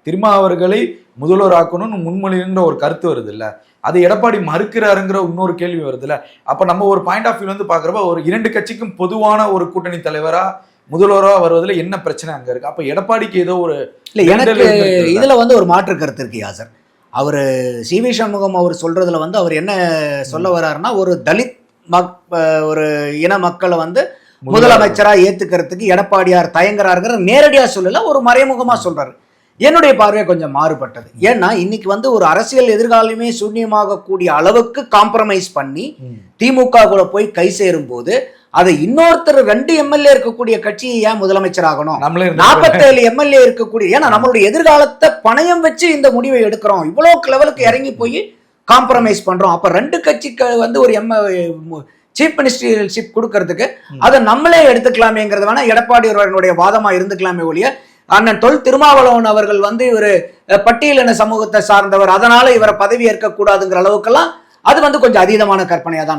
திருமாவர்களை முதல்வர் ஆக்கணும்னு முன்மொழிகின்ற ஒரு கருத்து வருது இல்ல, அது எடப்பாடி மறுக்கிறாருங்கிற இன்னொரு கேள்வி வருது இல்ல. அப்ப நம்ம ஒரு பாயிண்ட் ஆஃப் வியூ வந்து பாக்குறப்ப ஒரு 2 கட்சிக்கும் பொதுவான ஒரு கூட்டணி தலைவரா முதல்வரா வருவதில் என்ன பிரச்சனை அங்க இருக்கு? அப்ப எடப்பாடிக்கு ஏதோ ஒரு இல்ல, எனக்கு இதுல வந்து ஒரு மாற்று கருத்து இருக்கு யாசர். அவர் சி.வி. சண்முகம் அவர் சொல்றதுல வந்து அவர் என்ன சொல்ல வர்றாருன்னா, ஒரு தலித் ஒரு இன மக்களை வந்து முதலமைச்சரா ஏத்துக்கிறதுக்கு எடப்பாடியார் தயங்குறாருங்கிற நேரடியா சொல்லல, ஒரு மறைமுகமா சொல்றாரு. என்னுடைய பார்வை கொஞ்சம் மாறுபட்டது. ஏன்னா இன்னைக்கு வந்து ஒரு அரசியல் எதிர்காலமே சூன்யமாக கூடிய அளவுக்கு காம்ப்ரமைஸ் பண்ணி திமுக கூட போய் கை சேரும் போது அதை இன்னொருத்தர் 2 எம்எல்ஏ இருக்கக்கூடிய கட்சியை ஏன் முதலமைச்சர் ஆகணும், 47 எம்எல்ஏ இருக்கக்கூடிய, ஏன்னா நம்மளுடைய எதிர்காலத்தை பணயம் வச்சு இந்த முடிவை எடுக்கிறோம், இவ்வளவு லெவலுக்கு இறங்கி போய் காம்ப்ரமைஸ் பண்றோம். அப்ப 2 கட்சிக்கு வந்து ஒரு சீஃப் மினிஸ்டர்ஷிப் கொடுக்கறதுக்கு அதை நம்மளே எடுத்துக்கலாமேங்கிறது வேணா எடப்பாடி அவர்களுடைய வாதமா இருந்துக்கலாமே ஒழிய, அண்ணன் தொல் திருமாவளவன் அவர்கள் வந்து இவர் பட்டியலின சமூகத்தை சார்ந்தவர், அதனால இவரை பதவி ஏற்க கூடாதுங்கிற அளவுக்கெல்லாம் அது வந்து கொஞ்சம் அதீதமான கற்பனையா தான்